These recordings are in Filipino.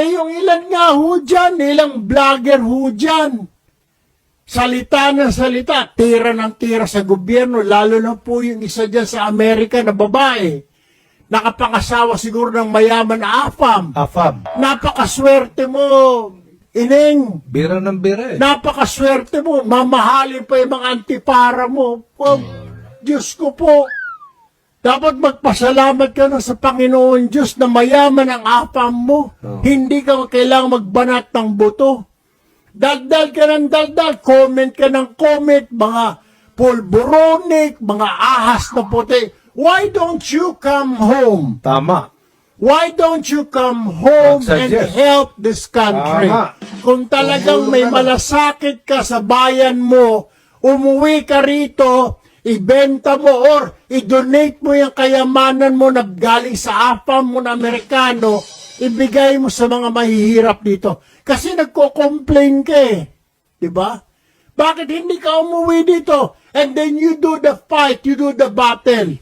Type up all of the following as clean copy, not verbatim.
yung ilan nga ho dyan, ilang vlogger ho dyan, salita na salita, tira ng tira sa gobyerno, lalo na po yung isa dyan sa Amerika na babae. Nakapangasawa siguro ng mayaman na AFAM. AFAM. Napakaswerte mo, Ining. Bira ng bira eh. Napakaswerte mo, mamahalin pa yung mga antipara mo. Oh, Diyos ko po. Dapat magpasalamat ka na sa Panginoon Diyos na mayaman ang AFAM mo. Hindi ka kailangang magbanat ng buto. Dagdag ka ng dagdag, comment ka ng comment, mga pulburonik, mga ahas na puti. Why don't you come home? Tama. Why don't you come home and Mag-suggest. help this country? Tama. Kung talagang may malasakit ka sa bayan mo, umuwi ka rito, ibenta mo or i-donate mo yung kayamanan mo na galing sa AFAM mo na Amerikano, ibigay mo sa mga mahihirap dito. Kasi nagko-complain ka eh. Diba? Bakit hindi ka umuwi dito? And then you do the fight, you do the battle.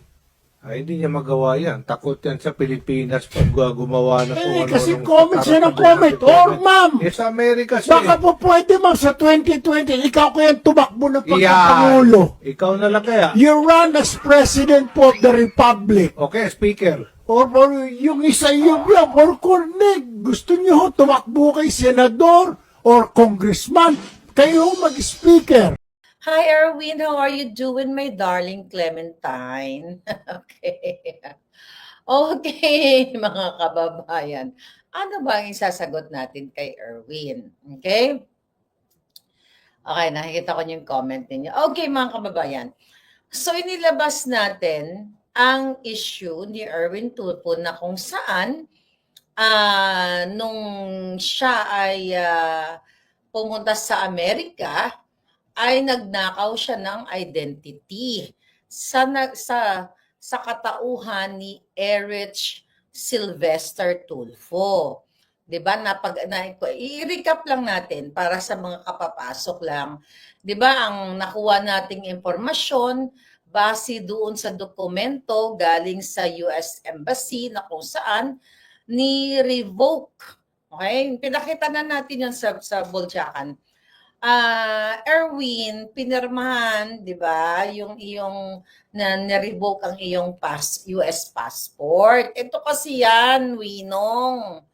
Ay, hindi niya magawa yan. Takot yan sa Pilipinas pag gumawa na kung ano. Kasi comment siya ng comment. Or ma'am, eh, sa Amerika siya. baka po pwede ma'am sa 2020, ikaw kaya tumakbo ng pagkapangulo. Ikaw na lang kaya. You run as President po of the Republic. Okay, Speaker. Or yung isa yung or cornet. Gusto niyo ho, tumakbo kay Senador or Congressman. Kayo mag-speaker. Hi, Erwin. How are you doing, my darling Clementine? Okay. Okay, mga kababayan. Ano ba ang isasagot natin kay Erwin? Okay? Okay, nakikita ko yung comment ninyo. Okay, mga kababayan. So, inilabas natin ang issue ni Erwin Tulfo na kung saan nung siya ay pumunta sa Amerika, ay nagnakaw siya ng identity sa katauhan ni Erich Sylvester Tulfo. 'Di ba? I-recap lang natin para sa mga kapapasok lang. 'Di ba? Ang nakuha nating impormasyon base doon sa dokumento galing sa US Embassy na kung saan ni-revoke. Okay? Pinakita na natin yan sa Boljakan. Erwin, pinirmahan, 'di ba, yung iyong na-revoke ang iyong US passport. Ito kasi yan, Winong.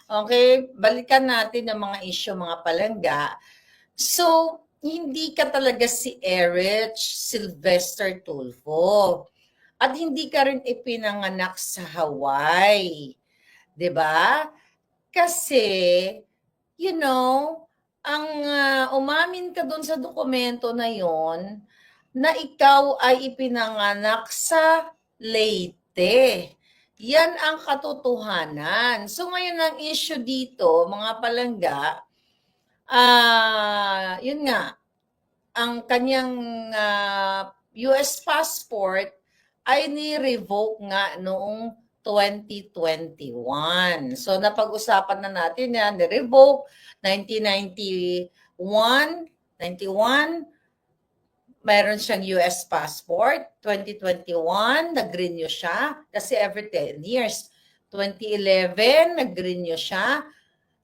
Okay, balikan natin yung mga issue, mga palangga. So, hindi ka talaga si Erich Sylvester Tulfo. At hindi ka rin ipinanganak sa Hawaii. 'Di ba? Kasi, you know, ang umamin ka doon sa dokumento na yon na ikaw ay ipinanganak sa Leyte. Yan ang katotohanan. So ngayon ang issue dito, mga palangga, yun nga, ang kanyang US passport ay ni-revoke nga noong 2021. So napag-usapan na natin yan, ni-revoke 1991, mayroon siyang US passport. 2021, nag-renew siya kasi every 10 years. 2011, nag-renew siya.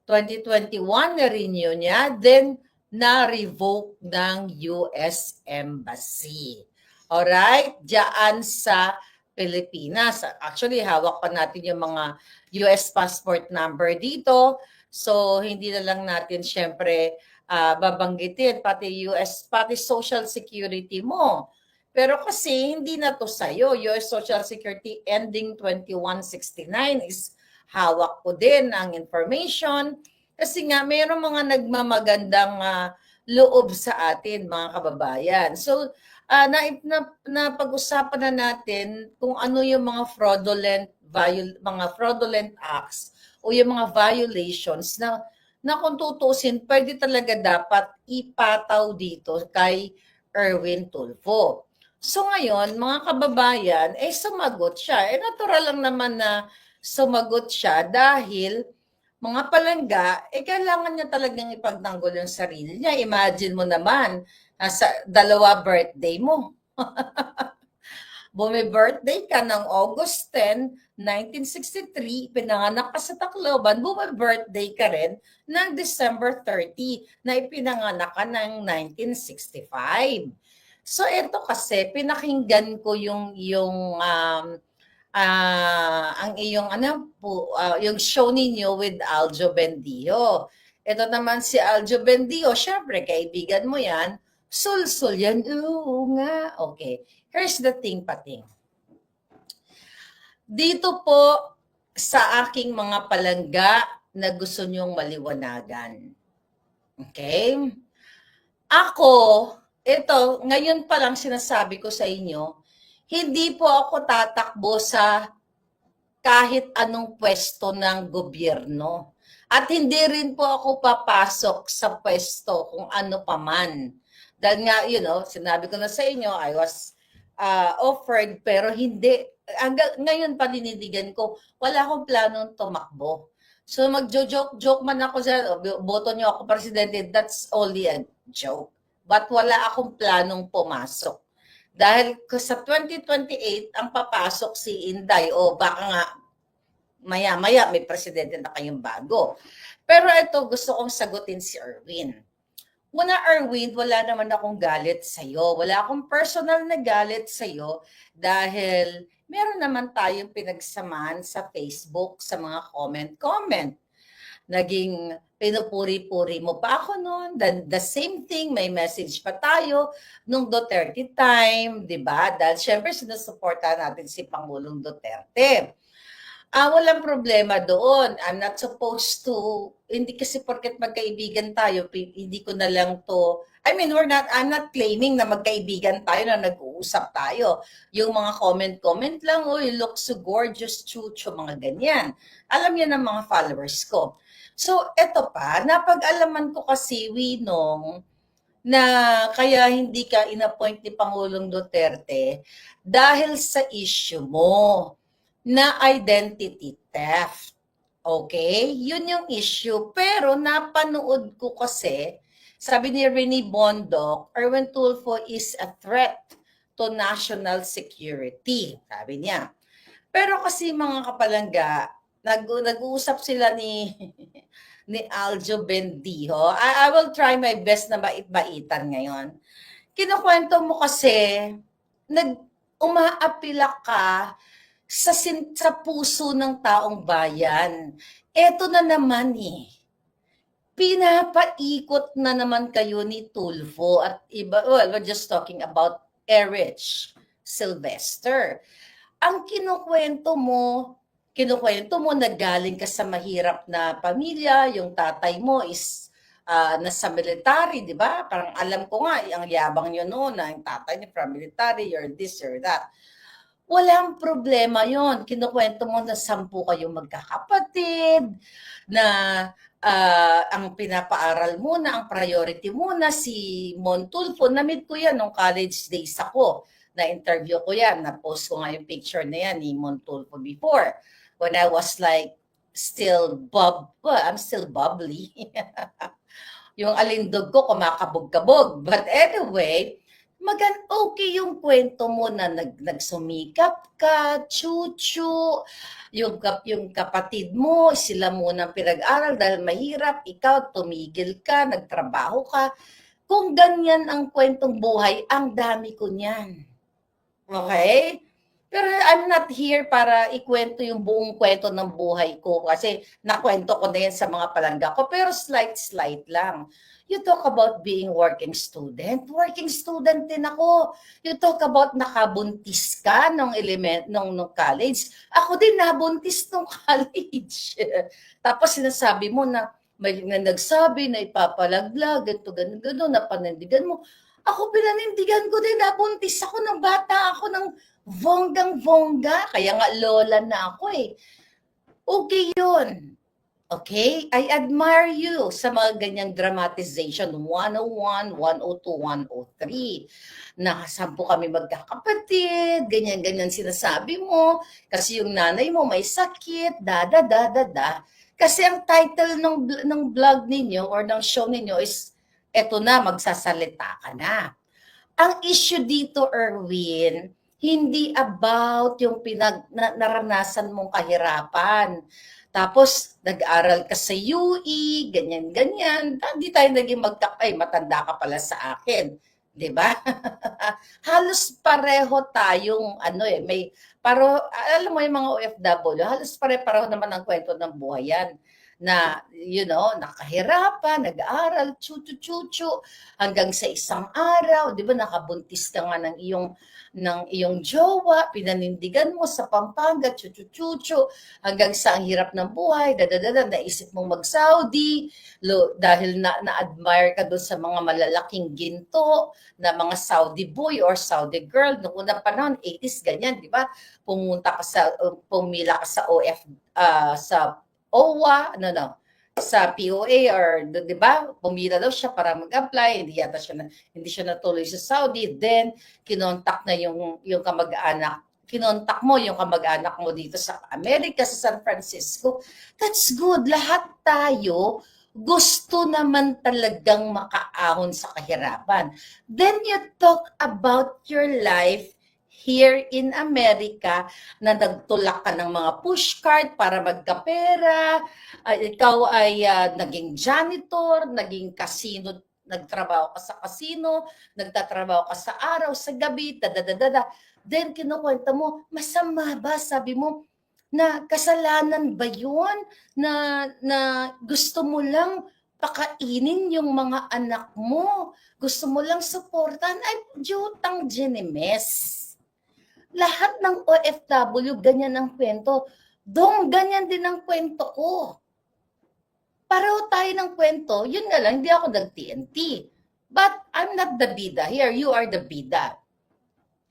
2021, na-renew niya. Then, na-revoke ng US Embassy. Alright? Diyan sa Pilipinas. Actually, hawak pa natin yung mga US passport number dito. So, hindi na lang natin syempre babanggitin pati pati Social Security mo. Pero kasi hindi na to sa'yo. US Social Security ending 2169 is hawak ko din ang information. Kasi nga, mayroong mga nagmamagandang loob sa atin, mga kababayan. So, napag-usapan na natin kung ano yung mga fraudulent acts o yung mga violations na kung tutusin, pwede talaga dapat ipataw dito kay Erwin Tulfo. So ngayon, mga kababayan, sumagot siya. Natural lang naman na sumagot siya dahil mga palangga, kailangan niya talagang ipagtanggol yung sarili niya. Imagine mo naman, sa 2 birthday mo. Bumi-birthday ka ng August 10, 1963, pinanganak ka sa Tacloban, bumi-birthday ka rin ng December 30 na ipinanganak ka ng 1965. So ito kasi pinakinggan ko ang iyong yung show ninyo with Aljo Bendio. Ito naman si Aljo Bendio, syempre kaibigan mo yan. Sul-sul yan. Oo nga. Okay. Here's the thing, pating. Dito po sa aking mga palangga na gusto nyong maliwanagan. Okay? Ako, ito, ngayon pa lang sinasabi ko sa inyo, hindi po ako tatakbo sa kahit anong pwesto ng gobyerno. At hindi rin po ako papasok sa pwesto kung ano pa man. Dahil nga, sinabi ko na sa inyo, I was offered, pero hindi. Ngayon panindigan ko, wala akong planong tumakbo. So magjo-joke man ako sa, boto niyo ako presidente, that's only a joke. But wala akong planong pumasok. Dahil sa 2028, ang papasok si Inday, o baka nga, maya-maya may presidente na kayong bago. Pero ito, gusto kong sagutin si Erwin. Una, Erwin, wala naman akong galit sa'yo. Wala akong personal na galit sa'yo dahil meron naman tayong pinagsamahan sa Facebook sa mga comment. Naging pinupuri-puri mo pa ako noon. The same thing, may message pa tayo nung Duterte time, di ba? Dahil syempre sinusuporta natin si Pangulong Duterte. Walang problema doon. I'm not supposed to, hindi kasi porket magkaibigan tayo, hindi ko na lang to, I'm not claiming na magkaibigan tayo na nag-uusap tayo. Yung mga comment lang, you look so gorgeous, chucho, mga ganyan. Alam yan ng mga followers ko. So, eto pa, napag-alaman ko kasi, Winong, na kaya hindi ka inappoint ni Pangulong Duterte dahil sa issue mo na identity theft. Okay? Yun yung issue. Pero napanood ko kasi, sabi ni Rene Bondoc, Erwin Tulfo is a threat to national security. Sabi niya. Pero kasi mga kapalangga, nag-uusap sila ni Aljo Bendio. I will try my best na bait-baitan ngayon. Kinukwento mo kasi, umaapila ka sa puso ng taong bayan. Eto na naman pinapaikot na naman kayo ni Tulfo at iba, we're just talking about Erich Sylvester. Ang kinukwento mo na galing ka sa mahirap na pamilya, yung tatay mo is nasa military, di ba? Parang alam ko nga, ang yabang nyo noon na yung tatay niya from military, you're this, you're that. Walang problema yon. Kinukwento mo na 10 kayong magkakapatid, na ang pinapaaral muna, ang priority muna si Mon Tulfo. Na-meet ko yan nung college days ako. Na-interview ko yan. Na-post ko nga yung picture na yan ni Mon Tulfo before. When I was like, I'm still bubbly. Yung alindog ko kumakabog-kabog. But anyway, okay yung kwento mo na nagsumikap ka, chuchu, yung kapatid mo, sila muna pinag-aral dahil mahirap, ikaw tumigil ka, nagtrabaho ka. Kung ganyan ang kwentong buhay, ang dami ko niyan. Okay? Pero I'm not here para ikwento yung buong kwento ng buhay ko kasi nakwento ko na yan sa mga palangga ko, pero slight lang. You talk about being working student. Working student din ako. You talk about nakabuntis ka nung college. Ako din nabuntis nung college. Tapos sinasabi mo na may nagsabi na ipapalaglag, ganito, na panindigan mo. Ako pinanindigan ko din, nabuntis ako ng bata ako ng bonggang-bongga. Kaya nga lola na ako Okay yun. Okay? I admire you sa mga ganyang dramatization. 101, 102, 103. Na 10 kami magkakapatid, ganyan-ganyan sinasabi mo. Kasi yung nanay mo may sakit, Kasi ang title ng vlog ninyo or ng show ninyo is, eto na, magsasalita ka na. Ang issue dito, Erwin, Hindi about yung naranasan mong kahirapan. Tapos, nag-aral ka sa UE, ganyan-ganyan. Hindi tayo naging ay, matanda ka pala sa akin. 'Di ba? Halos pareho tayong, alam mo yung mga OFW, halos pare-pareho naman ang kwento ng buhay yan. Na, nakahirapan, nag-aaral, chuchu-chuchu, hanggang sa isang araw, di ba, nakabuntis ka nga ng iyong jowa, pinanindigan mo sa Pampanga, chuchu-chuchu, hanggang sa ang hirap ng buhay, naisip mong mag-Saudi, dahil na-admire ka doon sa mga malalaking ginto, na mga Saudi boy or Saudi girl, noong unang panahon, 80s, ganyan, di ba? Pumila ka sa sa OWA, sa POA or 'di ba? Pumila daw siya para mag-apply, hindi siya natuloy sa Saudi. Then kinontak na yung kinontak mo yung kamag-anak mo dito sa Amerika, sa San Francisco. That's good. Lahat tayo gusto naman talagang makaahon sa kahirapan. Then you talk about your life here in America, na nagtulak ka ng mga pushcart para magkapera, ikaw ay naging janitor, naging casino, nagtrabaho ka sa casino, nagtatrabaho ka sa araw, sa gabi, Then kinukwenta mo, masama ba? Sabi mo, na kasalanan ba yun? Na gusto mo lang pakainin yung mga anak mo? Gusto mo lang supportan? Ay, jutang Genemes. Lahat ng OFW, ganyan ang kwento. Ganyan din ang kwento ko. Pareho tayo ng kwento. Yun nga lang, hindi ako nag-TNT. But I'm not the bida. Here, you are the bida.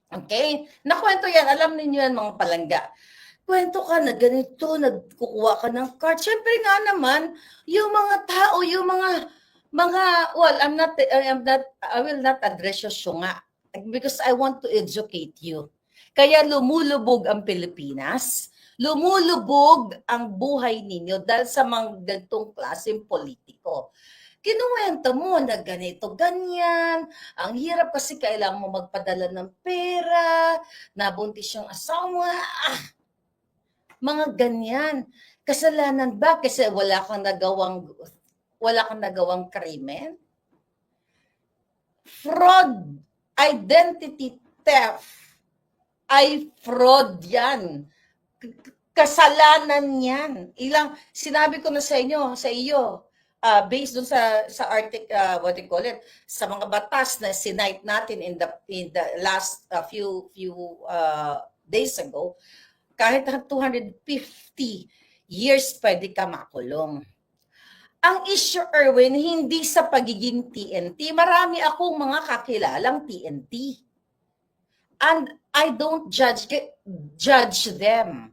Okay? Nakwento yan. Alam niyo yan, mga palangga. Kwento ka na ganito, nagkukuha ka ng card. Siyempre nga naman, yung mga tao, yung mga, well, I will not address you nga. Because I want to educate you. Kaya lumulubog ang Pilipinas, lumulubog ang buhay ninyo dahil sa mga ganitong klaseng politiko. Kinuwento mo na ganito, ganyan, ang hirap kasi kailangan mo magpadala ng pera, nabuntis yung asawa, mga ganyan. Kasalanan ba kasi wala kang nagawang krimen? Fraud, identity theft, ay fraud yan. Kasalanan yan. Sinabi ko na sa iyo, based dun sa article, what do you call it, sa mga batas na sinight natin in the last few days ago, kahit 250 years pwede ka makulong. Ang issue, Erwin, hindi sa pagiging TNT. Marami akong mga kakilalang TNT. And I don't judge them.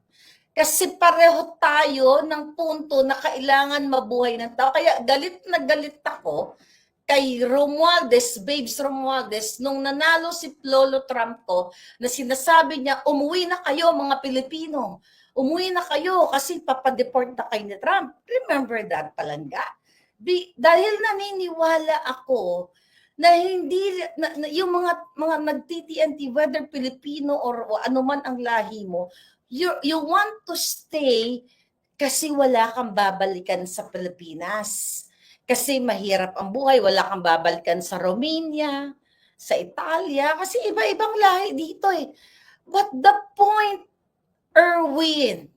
Kasi pareho tayo ng punto na kailangan mabuhay ng tao. Kaya galit na galit ako kay Romualdez, Babes Romualdez, nung nanalo si Lolo Trump ko, na sinasabi niya, umuwi na kayo mga Pilipino. Umuwi na kayo kasi papadeport na kayo ni Trump. Remember that, palangga? Dahil naniniwala ako na hindi yung mga nag-TNT, whether Pilipino or ano man ang lahi mo, you want to stay kasi wala kang babalikan sa Pilipinas. Kasi mahirap ang buhay, wala kang babalikan sa Romania, sa Italia, kasi iba-ibang lahi dito eh. But the point, Erwin,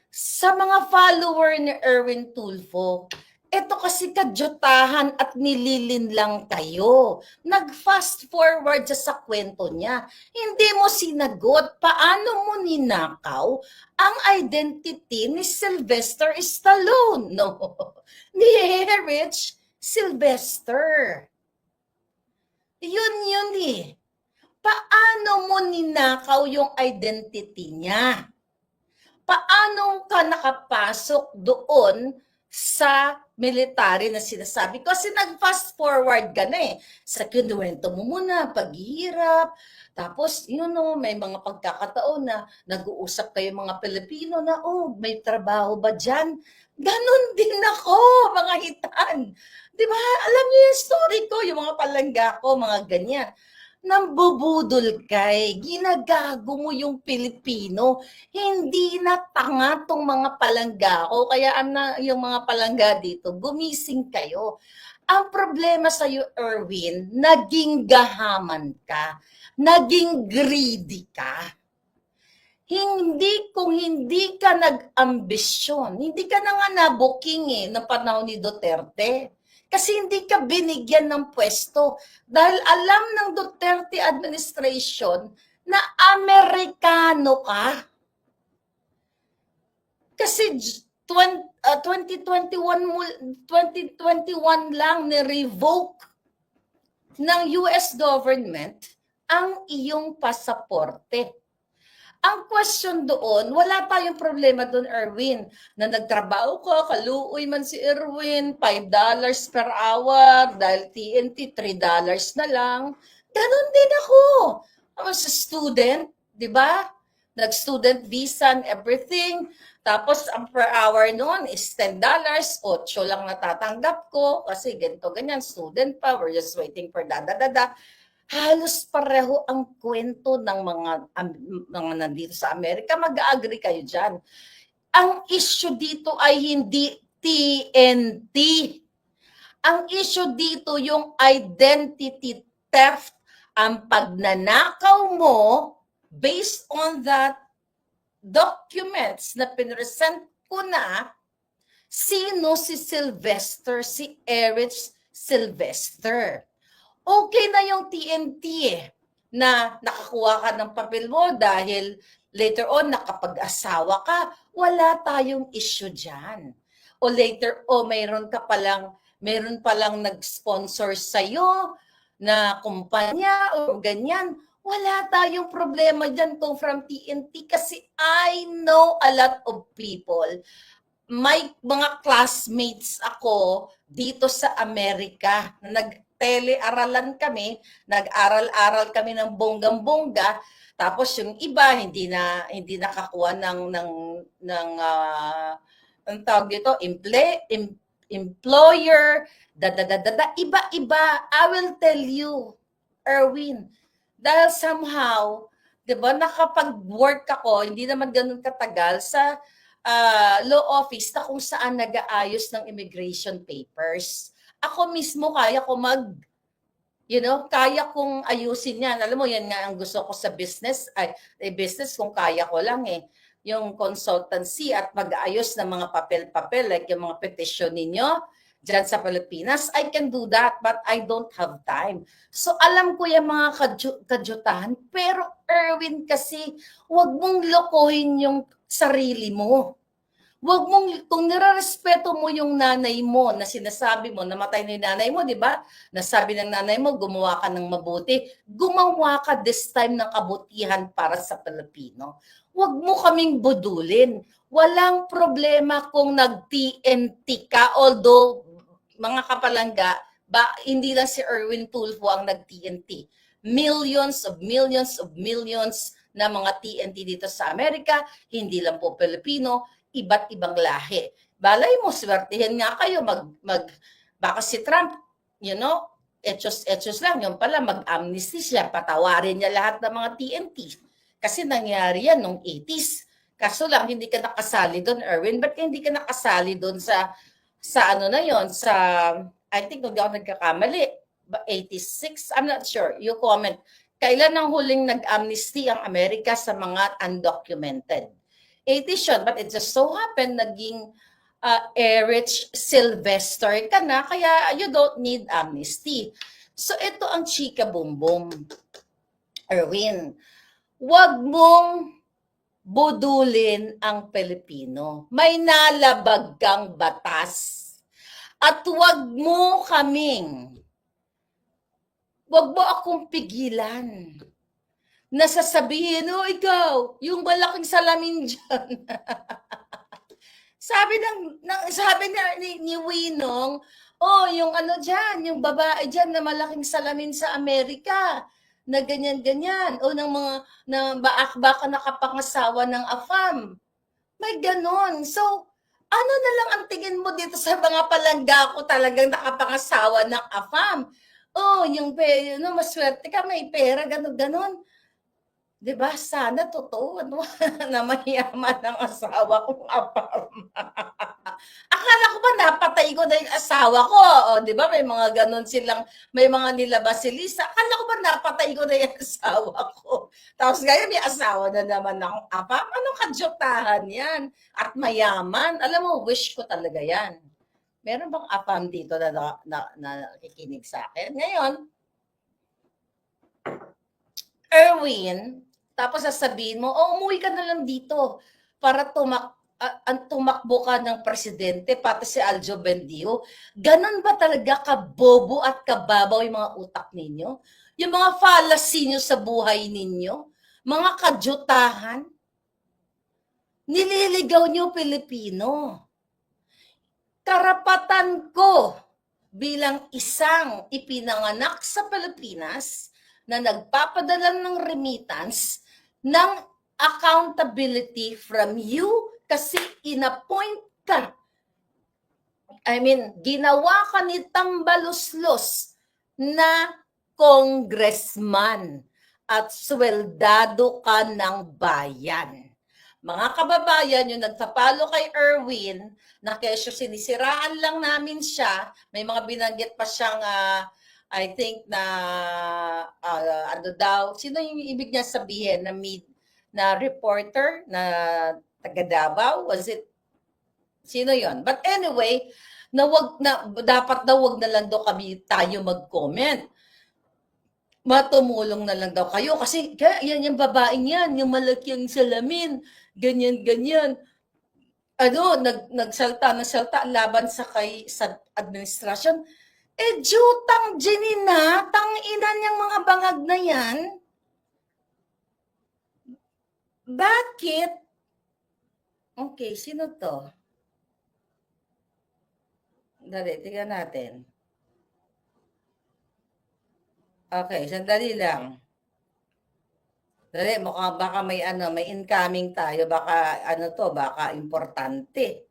sa mga follower ni Erwin Tulfo, ito kasi kadyutahan at nililin lang kayo. Nag-fast forward sa kwento niya. Hindi mo sinagot paano mo ninakaw ang identity ni Sylvester Stallone. No, ni Rich Sylvester. Yun eh. Paano mo ninakaw yung identity niya? Paano ka nakapasok doon sa military na sinasabi ko? Kasi nag-fast forward ka na eh. Sa kinuwento mo muna, paghihirap. Tapos, may mga pagkakataon na nag-uusap kayo mga Pilipino na, may trabaho ba dyan? Ganon din ako, mga hitan. Di ba? Alam niyo yung story ko, yung mga palangga ko, mga ganyan. nambubudol ka eh. Ginagago mo yung Pilipino. Hindi na tanga tong mga palangga ko. Kaya yung mga palangga dito, gumising kayo. Ang problema sa iyo, Erwin, naging gahaman ka. Naging greedy ka. Kung hindi ka nag-ambisyon, hindi ka na nga nabuking ng panahon ni Duterte. Kasi hindi ka binigyan ng pwesto. Dahil alam ng Duterte administration na Amerikano ka. Kasi 2021 lang ni-revoke ng US government ang iyong pasaporte. Ang question doon, wala tayong problema doon, Erwin, na nagtrabaho ka, kaluoy man si Erwin, $5 per hour, dahil TNT, $3 na lang. Ganon din ako. I was a student, di ba? Nag-student visa and everything. Tapos, ang per hour noon is $10, 8 lang natatanggap ko, kasi ganito, ganyan, student pa, we're just waiting for da-da-da-da. Halos pareho ang kwento ng mga nandito sa Amerika. Mag-agree kayo dyan. Ang issue dito ay hindi TNT. Ang issue dito yung identity theft. Ang pagnanakaw mo based on that documents na pinresent ko na sino si Sylvester, si Erich Sylvester. Okay na yung TNT na nakakuha ka ng papel mo dahil later on nakapag-asawa ka, wala tayong issue dyan. O later mayroon palang nag-sponsor sa'yo na kumpanya o ganyan, wala tayong problema dyan kung from TNT kasi I know a lot of people. May mga classmates ako dito sa Amerika na telearalan kami, nag-aral-aral kami ng bonggang-bongga, tapos yung iba hindi nakakuha ng ang tawag dito, employer, iba-iba. I will tell you, Erwin, dahil somehow, 'di ba, nakapag-work ako, hindi naman ganoon katagal sa law office na kung saan nag-aayos ng immigration papers. Ako mismo kaya ko kaya kong ayusin yan. Alam mo, yan nga ang gusto ko sa business. Business kung kaya ko lang yung consultancy at pag-aayos ng mga papel-papel, like yung mga petition ninyo dyan sa Pilipinas, I can do that, but I don't have time. So, alam ko yung mga kadyutahan, pero Erwin kasi, wag mong lokohin yung sarili mo. Kung nirarespeto mo yung nanay mo na sinasabi mo, namatay na yung nanay mo, di ba? Nasabi ng nanay mo, gumawa ka ng mabuti. Gumawa ka this time ng kabutihan para sa Pilipino. Huwag mo kaming budulin. Walang problema kung nag-TNT ka, although mga kapalangga, hindi lang si Erwin Tulfo ang nag-TNT. Millions na mga TNT dito sa Amerika, hindi lang po Pilipino, iba't ibang lahi. Balay mo, swertihin nga kayo, baka si Trump, etos lang, yung pala, mag-amnesty siya, patawarin niya lahat ng mga TNT. Kasi nangyari yan nung 80s. Kaso lang, hindi ka nakasali doon, Erwin. Ba't hindi ka nakasali doon sa ano na yon, sa, I think, hindi ako nagkakamali, 86, I'm not sure, you comment. Kailan ang huling nag-amnesty ang Amerika sa mga undocumented? 80s yun, but it just so happened naging Erich Sylvester ka na, kaya you don't need amnesty. So ito ang chika bumbum. Erwin, wag mong budulin ang Pilipino. May nalabag kang batas. At wag mo akong pigilan. Nasasabihin, ikaw, yung malaking salamin dyan. sabi ni Winong, yung ano dyan, yung babae dyan na malaking salamin sa Amerika, na ganyan-ganyan, o ng mga, na baka nakapangasawa ng AFAM. May ganon. So, ano na lang ang tingin mo dito sa mga palangga ko talagang nakapangasawa ng AFAM? oh, yung no, maswerte ka, may pera, ganon. Diba? Sana totoo, ano, na mayaman ang asawa kong apam. Akala ko ba napatay ko na yung asawa ko? O, di ba? May mga ganon silang, may mga nilabas si Lisa. Akala ko ba napatay ko na yung asawa ko? Tapos ngayon may asawa na naman akong apam. Anong kadyutahan yan? At mayaman. Alam mo, wish ko talaga yan. Meron bang apam dito na nakikinig sa akin? Ngayon, Erwin, tapos sasabihin mo, oh, umuwi ka na lang dito para tumakbo ka ng presidente, pati si Aljo Bendio. Ganon ba talaga kabobo at kababaw yung mga utak ninyo? Yung mga fallacy nyo sa buhay ninyo? Mga kadyutahan? Nililigaw nyo Pilipino. Karapatan ko bilang isang ipinanganak sa Pilipinas na nagpapadala ng remittance ng accountability from you kasi inappoint ka. I mean, ginawa ka ni Tambaluslos na congressman at sweldado ka ng bayan. Mga kababayan, yung nagtapalo kay Erwin, na kesyo sinisiraan lang namin siya, may mga binanggit pa siyang I think na ano daw, sino yung ibig niya sabihin na reporter na taga Davao? Was it sino yon? But anyway, dapat daw wag na lang daw tayo mag-comment. Matumulong na lang daw kayo kasi yan yung babaeng yan, yung malaki ang salamin, ganyan. Ano, nagsalta laban sa administrasyon. Jutang ginina, tanginan niyang mga bangag na yan. Bakit? Okay, sino to? Dali, tingnan natin. Okay, sandali lang. Dali, baka may incoming tayo, baka baka importante.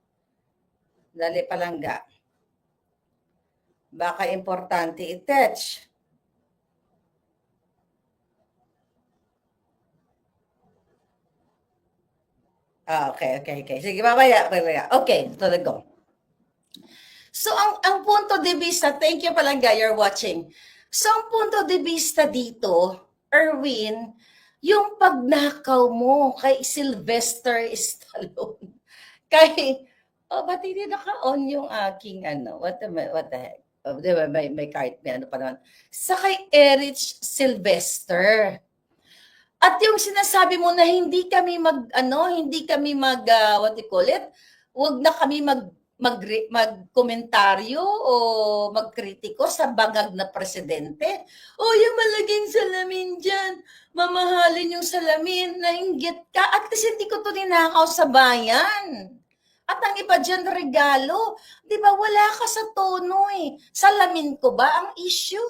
Dali palangga. Baka importante i-touch. Okay. Sige, babaya. Okay, tuloy ko. So, ang punto de vista, thank you palangga, you're watching. So, ang punto de vista dito, Erwin, yung pagnakaw mo kay Sylvester Stallone, ba't hindi naka-on yung aking what the heck? Di ba, may card, may pa naman. Sa kay Erich Sylvester. At yung sinasabi mo na hindi kami what do you call it? Huwag na kami magkomentaryo o magkritiko sa bangag na presidente. Yung malaging salamin dyan, mamahalin yung salamin, nainggit ka. At least hindi ko to ninakaw sa bayan. At ang iba dyan, regalo. Di ba, wala ka sa tono eh. Salamin ko ba ang issue?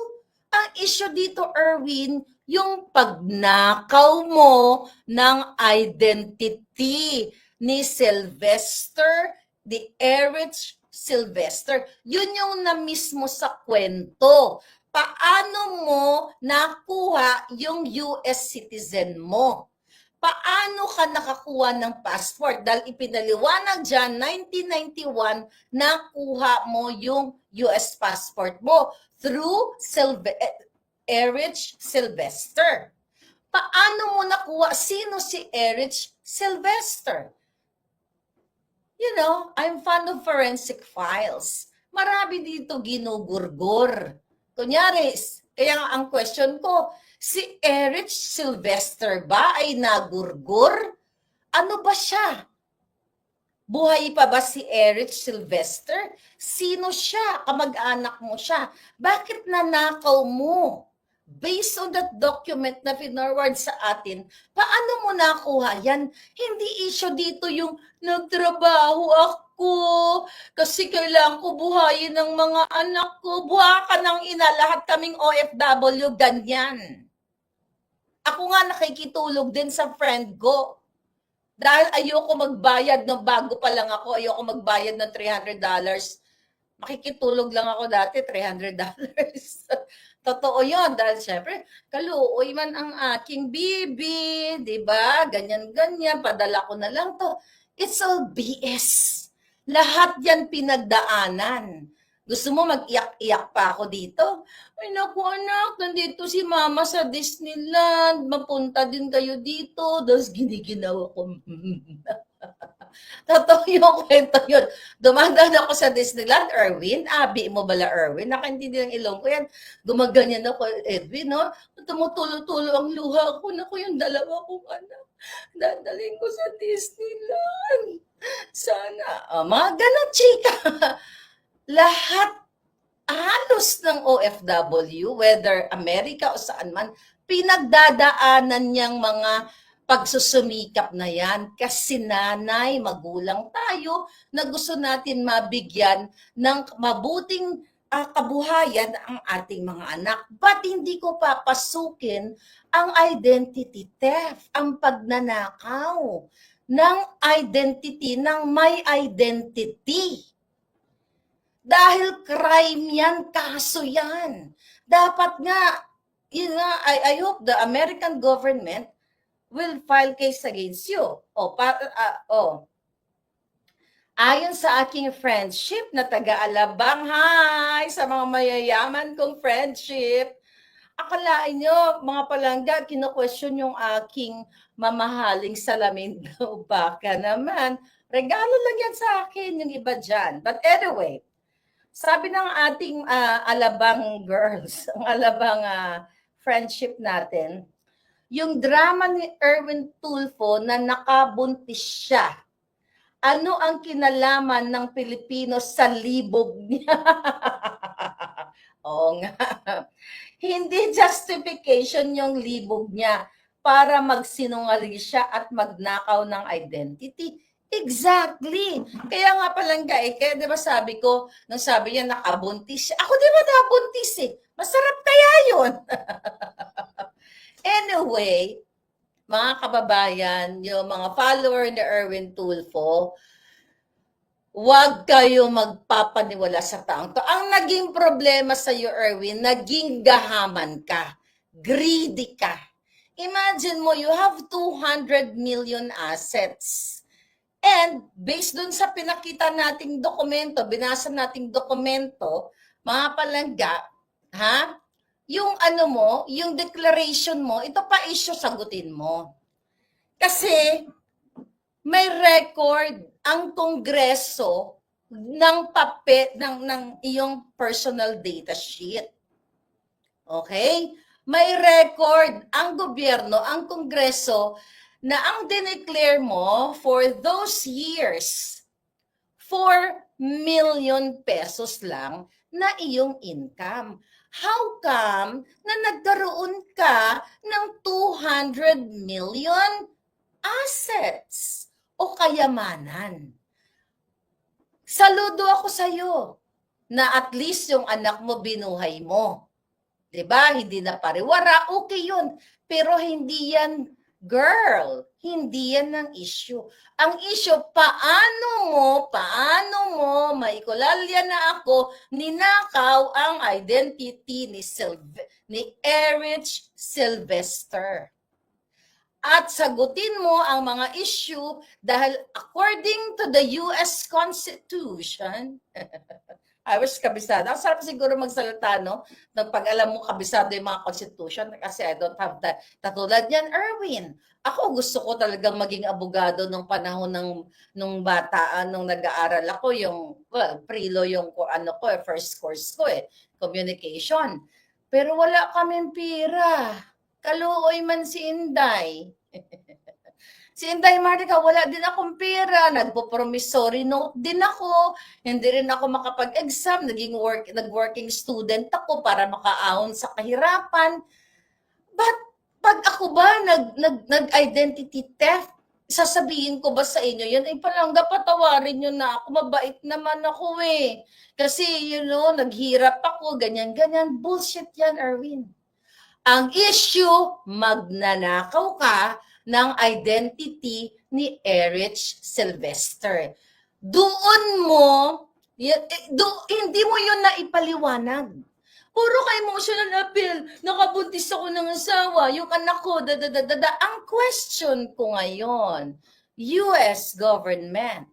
Ang issue dito, Erwin, yung pagnakaw mo ng identity ni Sylvester, the Erich Sylvester. Yun yung na-miss mo sa kwento. Paano mo nakuha yung US citizen mo? Paano ka nakakuha ng passport? Dahil ipinaliwanag dyan, 1991, nakuha mo yung US passport mo through Erich Sylvester. Paano mo nakuha? Sino si Erich Sylvester? You know, I'm fond of forensic files. Marami dito ginugurgur. Kunyari, kaya ang question ko, si Erich Sylvester ba ay nagurgur? Ano ba siya? Buhay pa ba si Erich Sylvester? Sino siya? Kamag-anak mo siya? Bakit nanakaw mo? Based on that document na pinorward sa atin, paano mo nakuha yan? Hindi issue dito yung nagtrabaho ako kasi kailangan ko buhayin ng mga anak ko. Buha ka ng ina, lahat kaming OFW, ganyan. Ako nga nakikitulog din sa friend ko. Dahil ayoko magbayad ng bago pa lang ako, ayoko magbayad ng $300. Makikitulog lang ako dati, $300. Totoo yun. Dahil syempre, kaluoy man ang aking bibi, di ba? Ganyan-ganyan, padala ko na lang to. It's all BS. Lahat yan pinagdaanan. Gusto mo mag-iyak-iyak pa ako dito? Ay naku anak, nandito si mama sa Disneyland. Mapunta din kayo dito. Tapos giniginawa ko. Totoo yung kwento yun. Dumadaan ako sa Disneyland, Erwin. Abi mo bala, Erwin? Nakaintindi ng ilong ko yan. Gumaganyan ako, Edwin, no? Tumutulo-tulo ang luha ko. Naku, yung dalawa kong anak. Dadaling ko sa Disneyland. Sana. Mga ganun, chika. Lahat, halos ng OFW, whether Amerika o saan man, pinagdadaanan niyang mga pagsusumikap na yan kasi nanay, magulang tayo na gusto natin mabigyan ng mabuting kabuhayan ang ating mga anak. But hindi ko papasukin ang identity theft, ang pagnanakaw ng identity ng may identity. Dahil crime yan, kaso yan. Dapat nga, yun nga, I hope the American government will file case against you. Ayon sa aking friendship na taga-Alabang, hi sa mga mayayaman kong friendship, akalain nyo, mga palangga, kino-question yung aking mamahaling salamin daw. Baka naman, regalo lang yan sa akin, yung iba dyan. But anyway, sabi ng ating Alabang girls, ang Alabang friendship natin, yung drama ni Erwin Tulfo na nakabuntis siya. Ano ang kinalaman ng Pilipino sa libog niya? Oo nga. Hindi justification yung libog niya para magsinungaling siya at magnakaw ng identity. Exactly. Kaya nga palang kaya di ba sabi ko, nung sabi niya nakabuntis siya, ako di ba nakabuntis eh? Masarap kaya yun. Anyway, mga kababayan, yung mga follower ni Erwin Tulfo, huwag kayo magpapaniwala sa taong to. Ang naging problema sa iyo, Erwin, naging gahaman ka. Greedy ka. Imagine mo, you have 200 million assets. And based dun sa pinakita nating dokumento, binasa nating dokumento, mga palangga, ha? Yung ano mo, yung declaration mo, ito pa issue sagutin mo. Kasi may record ang Kongreso ng ng iyong personal data sheet. Okay? May record ang gobyerno, ang Kongreso na ang dineclare mo for those years, 4 million pesos lang na iyong income. How come na nagkaroon ka ng 200 million assets o kayamanan? Saludo ako sa iyo na at least yung anak mo binuhay mo. 'Di ba? Hindi na pariwara, okay 'yun. Pero hindi yan, girl, hindi yan ang issue. Ang issue, paano mo, maikulalya na ako, ninakaw ang identity ni Erich Sylvester. At sagutin mo ang mga issue dahil according to the US Constitution, I wish kabisado. Ang sarap siguro magsalita, no? Pag alam mo kabisado yung mga constitution kasi I don't have that. Katulad yan, Erwin. Ako gusto ko talagang maging abogado nung panahon nung bata, nung nag-aaral ako, yung, prilo yung ano ko, first course ko communication. Pero wala kaming pira. Kaluoy man si Inday. Si Inday Martica, wala din akong pera, nagpo-promissory note din ako, hindi rin ako makapag-exam, nag-working student ako para makaahon sa kahirapan. But pag ako ba nag-identity theft, sasabihin ko ba sa inyo yan, ay palangga patawarin nyo na ako, mabait naman ako Kasi naghirap ako, ganyan-ganyan. Bullshit yan, Erwin. Ang issue, magnanakaw ka ng identity ni Erich Sylvester. Doon mo, hindi mo yun naipaliwanag. Puro ka emotional appeal. Nakabuntis ako ng asawa, yung anak ko, da. Ang question ko ngayon, US government,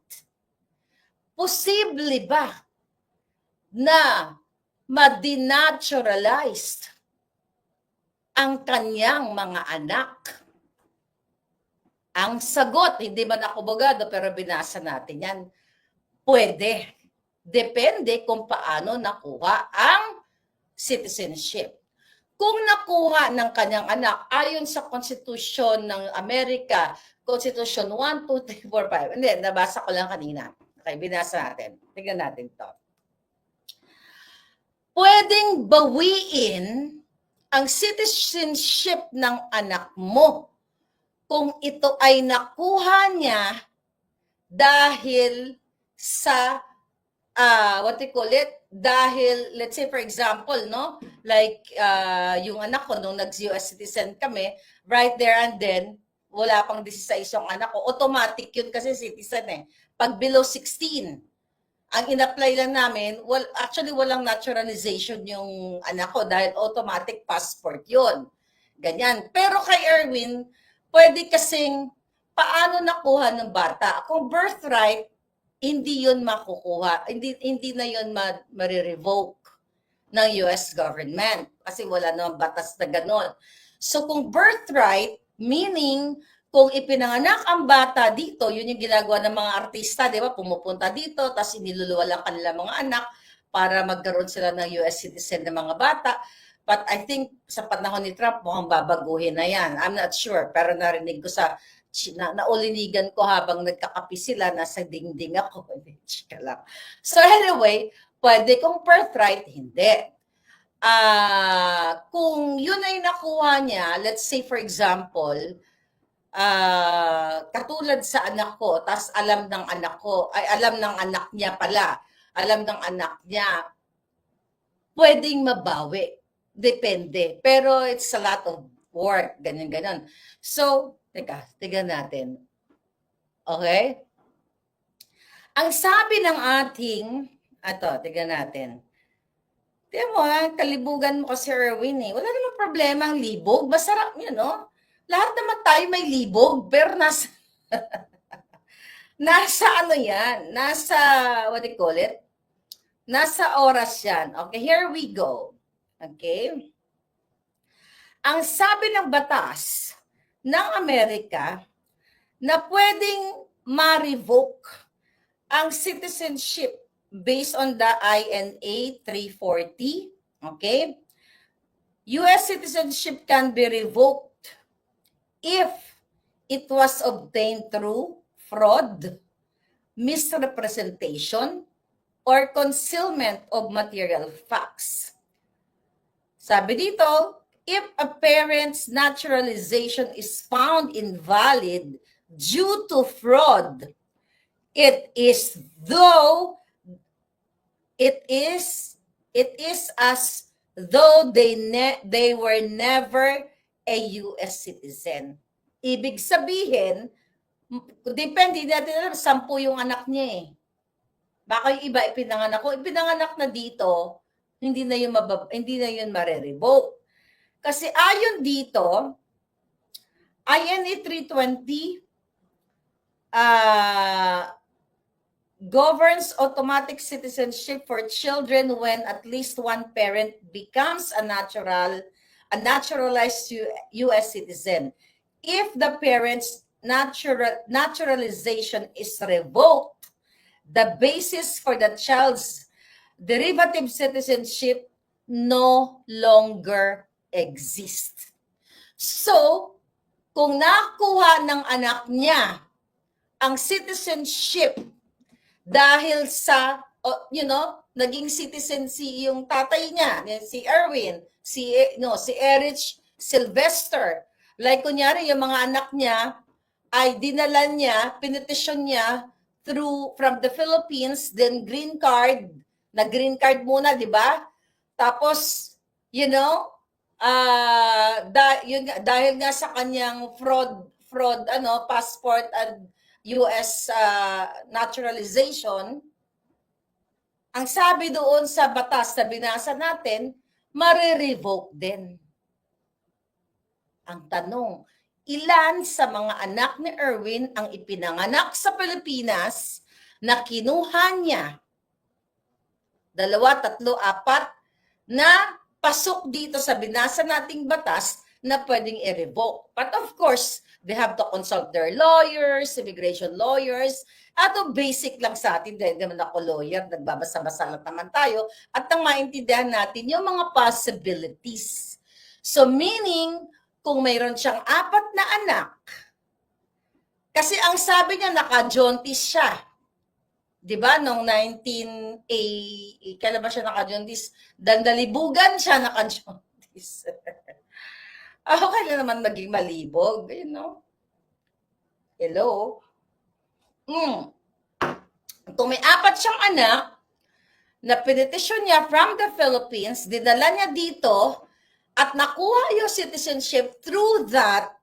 posible ba na ma-denaturalized ang kanyang mga anak? Ang sagot, hindi man ako abogado pero binasa natin yan, pwede. Depende kung paano nakuha ang citizenship. Kung nakuha ng kanyang anak ayon sa Konstitusyon ng Amerika, Constitution 1, 2, 3, 4, 5. Hindi, nabasa ko lang kanina. Okay, binasa natin. Tignan natin to. Pwedeng bawiin ang citizenship ng anak mo kung ito ay nakuha niya dahil sa what we call it, dahil let's say for example, no, like yung anak ko nung nag-US citizen kami, right there and then wala pang 16 yung anak ko, automatic yun kasi citizen eh. Pag below 16, ang in-apply lang namin, actually walang naturalization yung anak ko dahil automatic passport yun. Ganyan. Pero kay Erwin, pwede kasing paano nakuha ng bata. Kung birthright, hindi yun makukuha. Hindi na yun marirevoke ng US government kasi wala namang batas na gano'n. So kung birthright, meaning kung ipinanganak ang bata dito, yun yung ginagawa ng mga artista, di ba? Pumupunta dito, tapos iniluluwa lang kanila mga anak para magkaroon sila ng US citizen ng mga bata. But I think sa panahon ni Trump, mukhang babaguhin na yan. I'm not sure, pero narinig ko sa naulinigan ko habang nagkakapi sila, nasa dingding ako. Chika lang. So anyway, pwede kung birthright, hindi. Kung yun ay nakuha niya, let's say for example, katulad sa anak ko, tas alam ng anak ko, ay alam ng anak niya pala, alam ng anak niya, pwedeng mabawi. Depende. Pero it's a lot of work. Ganyan. So, tignan natin. Okay? Ang sabi ng ating, tignan natin. Tignan mo kalibugan mo kasi Erwin eh. Wala namang problema ang libog. Basta, lahat naman tayo may libog. Pero nasa, nasa yan? Nasa, what do you call it? Nasa oras yan. Okay, here we go. Okay? Ang sabi ng batas ng Amerika na pwedeng ma-revoke ang citizenship based on the INA 340, okay? US citizenship can be revoked if it was obtained through fraud, misrepresentation, or concealment of material facts. Sabi dito, if a parent's naturalization is found invalid due to fraud, it is as though they were never a US citizen. Ibig sabihin, depende natin, 10 yung anak niya eh. Baka yung iba ipinanganak na dito, hindi na yun mare-revoke. Kasi ayon dito, INA 320 governs automatic citizenship for children when at least one parent becomes a naturalized US citizen. If the parent's naturalization is revoked, the basis for the child's derivative citizenship no longer exists. So, kung nakuha ng anak niya ang citizenship dahil sa, naging citizen yung tatay niya, si Erwin, si Erich Sylvester. Like kunyari, yung mga anak niya ay dinala niya, pinitisyon niya from the Philippines, then green card muna, di ba? Tapos, dahil nga sa kanyang fraud passport and US naturalization, ang sabi doon sa batas na binasa natin, marirevoke din. Ang tanong, ilan sa mga anak ni Erwin ang ipinanganak sa Pilipinas na kinuha niya? 2, 3, 4 na pasok dito sa binasa nating batas na pwedeng i-revoke. But of course, they have to consult their lawyers, immigration lawyers. Ato basic lang sa atin, dahil naman ako lawyer, nagbabasa-basa lang naman tayo, at nang maintindihan natin yung mga possibilities. So meaning, kung mayroon siyang 4 na anak, kasi ang sabi niya, naka-jaundice siya. Diba, noong 19A, kailan ba siya naka-jaundice? Dandalibugan siya naka-jaundice. Okay lang naman maging malibog, you know? Hello? Kung may 4 siyang anak, na pinitisyon niya from the Philippines, dinala niya dito, at nakuha yung citizenship through that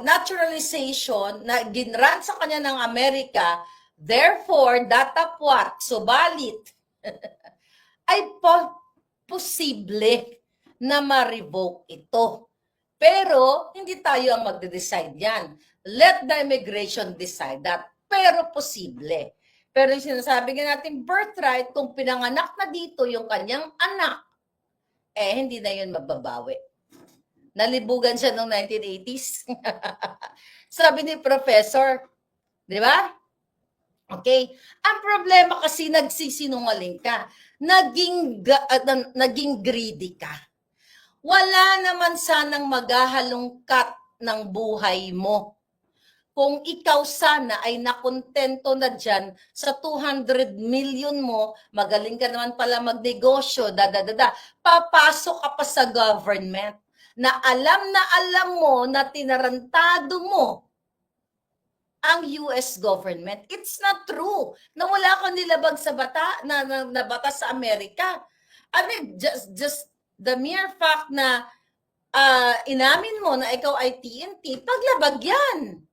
naturalization na ginran sa kanya ng Amerika, therefore, datapwat, subalit, ay posible na ma-revoke ito. Pero, hindi tayo ang magde-decide yan. Let the immigration decide that. Pero, posible. Pero yung sinasabi nga natin, birthright, kung pinanganak na dito yung kanyang anak, hindi na yun mababawi. Nalibugan siya noong 1980s. Sabi ni Professor, di ba? Okay? Ang problema kasi nagsisinungaling ka. Naging greedy ka. Wala naman sanang maghahalongkat ng buhay mo. Kung ikaw sana ay nakontento na dyan sa 200 million mo, magaling ka naman pala magnegosyo, papasok ka pa sa government na alam mo na tinarantado mo ang US government. It's not true na wala kang nilabag sa na batas sa Amerika. I mean, just the mere fact na inamin mo na ikaw ay TNT, paglabag yan.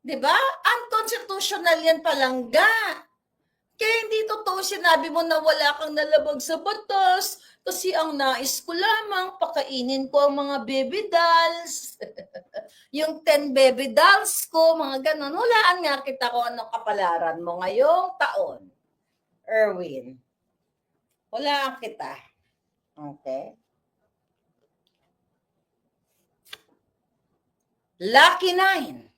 Diba? Unconstitutional yan palangga. Kaya hindi totoo sinabi mo na wala kang nalabag sa batas kasi ang nais ko lamang pakainin ko ang mga baby dolls. Yung 10 baby dolls ko, mga ganon. Hulaan nga kita kung anong kapalaran mo ngayong taon. Erwin. Hulaan kita. Okay? Lucky 9.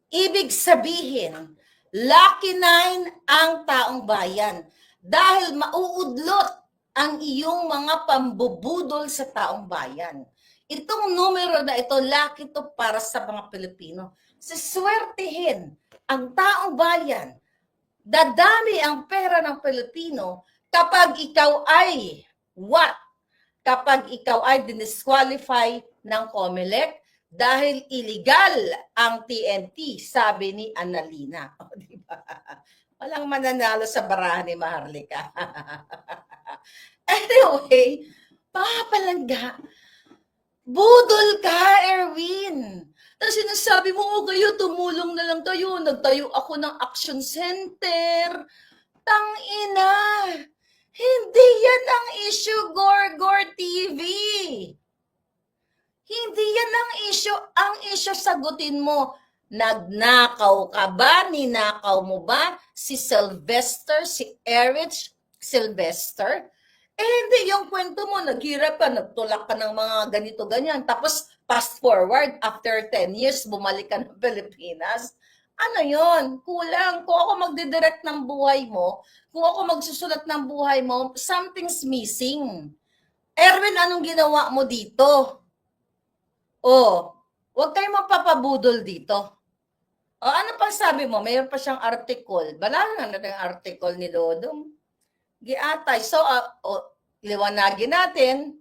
Ibig sabihin, Lucky 9 ang taong bayan dahil mauudlot ang iyong mga pambubudol sa taong bayan. Itong numero na ito, lucky to para sa mga Pilipino. Siswertihin ang taong bayan. Dadami ang pera ng Pilipino kapag ikaw ay what? Kapag ikaw ay dinisqualify ng COMELEC dahil illegal ang TNT, sabi ni Annalina. O, diba? Walang mananalo sa barahan ni Maharlika. Anyway, mga palangga, budol ka, Erwin. Tapos sinasabi mo, kayo, tumulong na lang tayo. Nagtayo ako ng action center. Tangina. Hindi yan ang issue, Gorgor TV. Hindi yan ang issue. Ang issue, sagutin mo, nagnakaw ka ba? Ninakaw mo ba si Sylvester, si Erich Sylvester? Hindi, yung kwento mo, naghirap ka, nagtulak ka ng mga ganito-ganyan. Tapos, fast forward, after 10 years, bumalik ka ng Pilipinas. Ano yon? Kulang. Kung ako magdidirect ng buhay mo, kung ako magsusulat ng buhay mo, something's missing. Erwin, anong ginawa mo dito? Huwag kayong magpapabudol dito. Ano pang sabi mo? Mayroon pa siyang article. Bala na natin ang article ni Dodong. Giatay. So, liwanagin natin,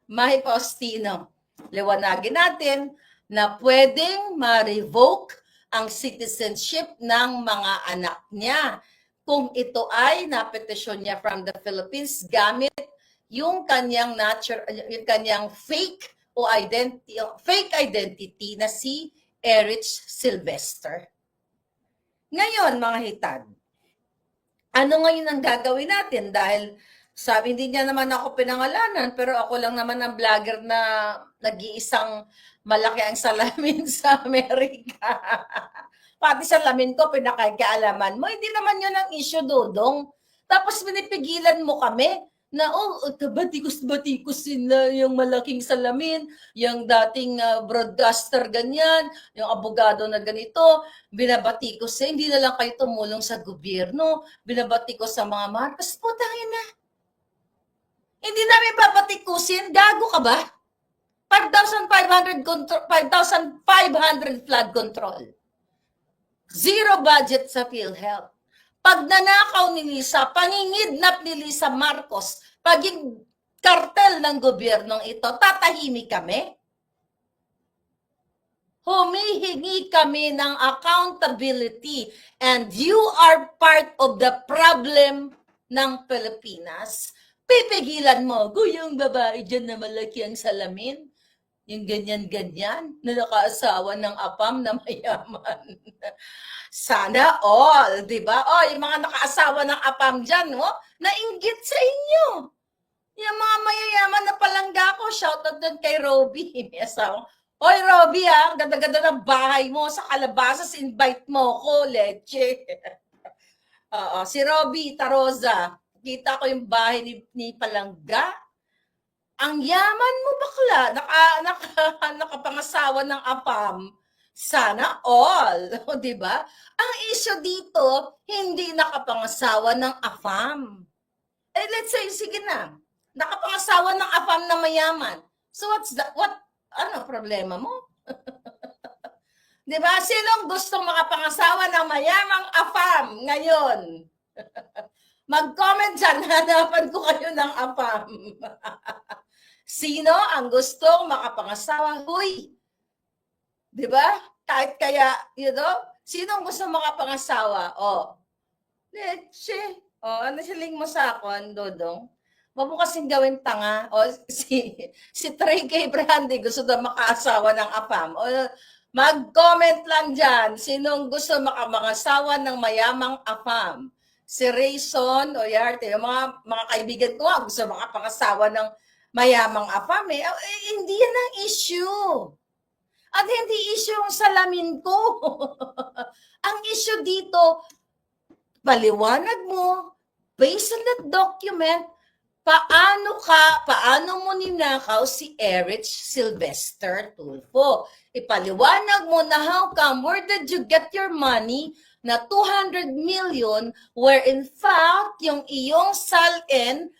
Mahi Faustino, liwanagin natin na pwedeng ma-revoke ang citizenship ng mga anak niya kung ito ay napetisyon niya from the Philippines gamit yung kanyang yung kanyang fake identity na si Erich Sylvester. Ngayon, mga hitad, Ano ngayon ang gagawin natin? Dahil sabi, hindi niya naman ako pinangalanan, pero ako lang naman ang vlogger na nag-iisang malaki ang salamin sa Amerika. Pati salamin ko, pinakakialaman mo. Hindi naman yun ang issue, Dodong. Tapos pinipigilan mo kami na, batikos-batikos sila yung malaking salamin, yung dating broadcaster ganyan, yung abogado na ganito, binabatikos siya, hindi na lang kayo tumulong sa gobyerno, binabatikos sa mga Marcos, putangin na. Hindi namin babatikusin, gago ka ba? 5,500 flood control. Zero budget sa PhilHealth. Pag nanakaw ni Lisa, pangingidnap ni Lisa Marcos, paging kartel ng gobyernong ito, tatahimik kami? Humihingi kami ng accountability and you are part of the problem ng Pilipinas. Pipigilan mo, yung babae dyan na malaki ang salamin, yung ganyan-ganyan, na nakaasawa ng apam na mayaman. Sana all, di ba? Yung mga nakaasawa ng apam dyan, nainggit sa inyo. Yung mga mayayaman na palangga ko, shoutout doon kay Robby. May asawang, Robby ang ganda-ganda ng bahay mo sa Calabasas, invite mo ko, leche. Si Robby Taroza, kita ko yung bahay ni Palangga. Ang yaman mo bakla, nakapangasawa ng apam. Sana all, di ba? Ang issue dito, hindi nakapangasawa ng afam. Let's say, sige na, nakapangasawa ng afam na mayaman. So ano problema mo? Di ba? Sinong gustong makapangasawa ng mayamang afam ngayon? Mag-comment dyan, hanapan ko kayo ng afam. Sino ang gustong makapangasawa? Huy! Di ba? Kahit kaya, sinong gusto makapangasawa? Leche. Ano siling mo sa akin, Dodong? Huwag mo kasing gawin tanga. Si Trey K. Brandy gusto daw makaasawa ng apam. Mag-comment lang dyan. Sinong gusto makapangasawa ng mayamang apam? Si Rayson o Yarte, yung mga kaibigan ko gusto makapangasawa ng mayamang apam. Hindi yan ang issue. At hindi issue yung salamin ko. Ang issue dito, paliwanag mo, based on that document, paano mo ninakaw si Erich Sylvester Tulfo? Ipaliwanag mo na how come, where did you get your money na 200 million where in fact, yung iyong SALN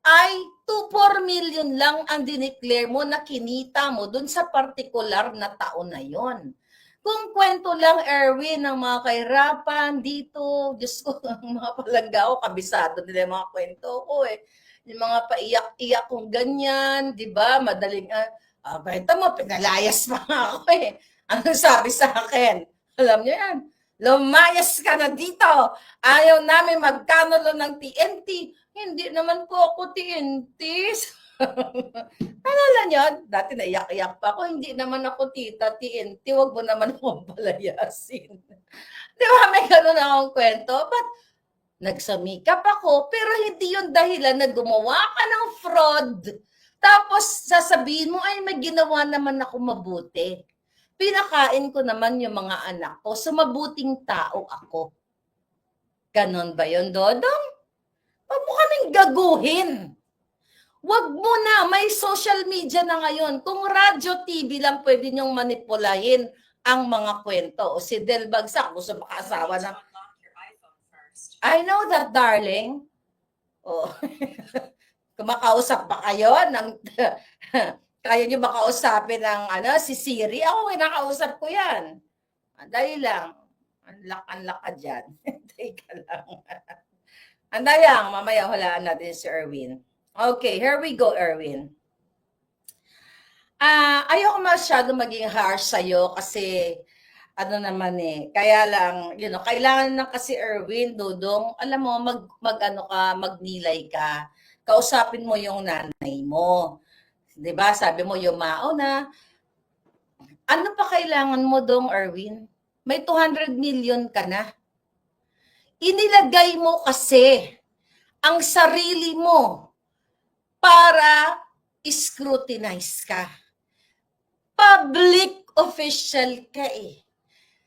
ay 2-4 million lang ang dineclare mo na kinita mo dun sa partikular na taon na yon. Kung kwento lang, Erwin, ng mga kahirapan dito, Diyos ko, ang mga palangga ko, kabisado nila yung mga kwento ko Yung mga paiyak-iyak kong ganyan, di ba? Madaling, kwento mo, pinalayas pa nga ako Ano sabi sa akin? Alam niyo yan, lumayas ka na dito. Ayaw namin magkanulo ng TNT. Hindi naman po ako TNT. Alala nyo, dati naiyak-iyak pa ako, hindi naman ako tita TNT, wag mo naman akong palayasin. Di ba, may ganun akong kwento, but nagsamikap ako, pero hindi yun dahilan na gumawa ka ng fraud. Tapos sasabihin mo, ay may ginawa naman ako mabuti. Pinakain ko naman yung mga anak ko, so mabuting tao ako. Ganon ba yun, Dodong? Huwag mo kaming gaguhin. Huwag mo na, may social media na ngayon. Kung radyo, TV lang pwede niyong manipulahin ang mga kwento. O si Del Bagsak, gusto makaasawa ng... I know that, darling. Kumakausap ba kayo? Kaya niyo makausapin ng si Siri? Ako, kinakausap ko yan. Dali lang. Anlak ka dyan. Teka lang. Andayang, mamaya hulaan natin si Erwin. Okay, here we go, Erwin. Ayoko masyado maging harsh sa'yo kasi kaya lang, kailangan na kasi Erwin, Dodong, alam mo, magnilay ka. Kausapin mo yung nanay mo. 'Di ba? Sabi mo yumao na. Ano pa kailangan mo dong, Erwin? May 200 million ka na. Inilagay mo kasi ang sarili mo para scrutinize ka. Public official ka eh.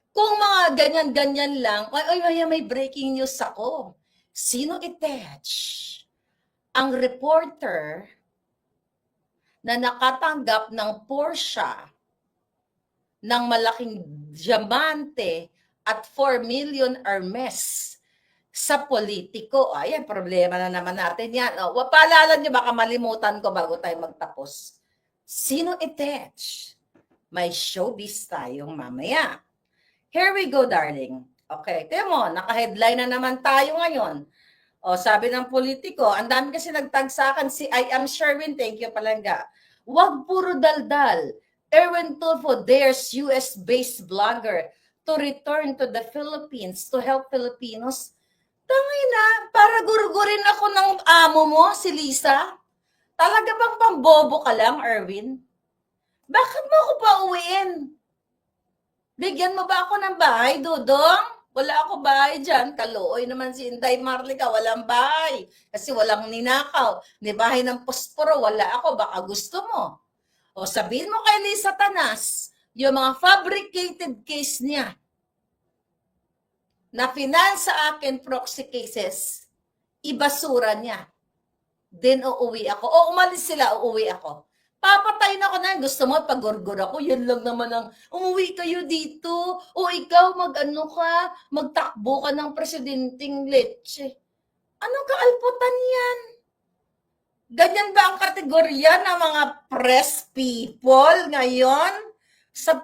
Kung mga ganyan-ganyan lang, ay, may breaking news ako. Sino attach? Ang reporter na nakatanggap ng Porsche ng malaking diamante at 4 million Hermes sa politiko. Ayan, problema na naman natin yan. O, paalala nyo, baka malimutan ko bago tayo magtapos. Sino attach? May showbiz tayong mamaya. Here we go, darling. Okay, tiyan mo, naka-headline na naman tayo ngayon. O, sabi ng politiko, ang dami kasi nagtag sa akin, si I am Sherwin, thank you palangga. Wag puro daldal. Erwin Tulfo dares US-based blogger to return to the Philippines to help Filipinos. Tangina, para gurugurin ako ng amo mo, si Lisa. Talaga bang pambobo ka lang, Erwin? Bakit mo ako pa uwiin? Bigyan mo ba ako ng bahay, Dudong? Wala ako bahay dyan. Kalooy naman si Inday Marlica, walang bahay. Kasi walang ninakaw. Ni bahay ng posporo, wala ako. Baka gusto mo. O sabihin mo kay Lisa Tanas, yung mga fabricated case niya na finance sa akin proxy cases, ibasura niya. Then uuwi ako. O umalis sila, uuwi ako. Papatayin ako na. Gusto mo, pagurgur ako. Yan lang naman ang, umuwi kayo dito. O ikaw, mag-ano ka, magtakbo ka ng presidenting leche. Anong kaalputan yan? Ganyan ba ang kategorya ng mga press people ngayon sa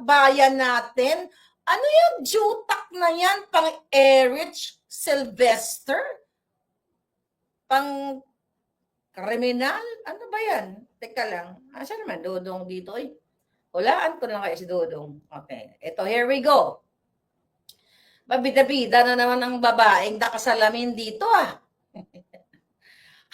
bayan natin? Ano yung jutak na yan? Pang Erich Sylvester? Pang kriminal? Ano ba yan? Teka lang. Asa naman, Dodong dito eh. Hulaan ko na kayo si Dodong. Okay. Ito, here we go. Mabida-bida na naman ang babaeng nakasalamin dito ah.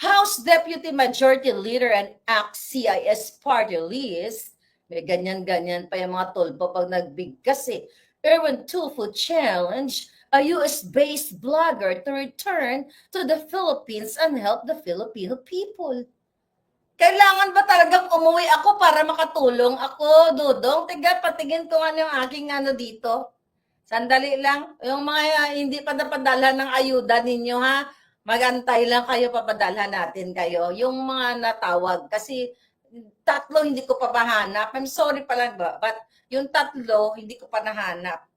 House Deputy Majority Leader and ACT-CIS Party List, may ganyan-ganyan pa yung mga tulpo pag nagbigkas eh. Erwin Tulfo challenge a US-based blogger to return to the Philippines and help the Filipino people. Kailangan ba talagang umuwi ako para makatulong ako, Dudong? Tiga, patingin ko nga yung aking ano dito. Sandali lang. Yung mga hindi pa napadala ng ayuda ninyo, ha? Magantay lang kayo, papadalhan natin kayo. Yung mga natawag, kasi 3 hindi ko pa mahanap. I'm sorry pala ba, but yung 3 hindi ko pa nahanap.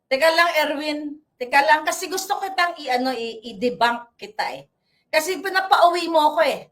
Teka lang, Erwin. Teka lang, kasi gusto kitang i-debunk kita eh. Kasi pinapauwi mo ako eh.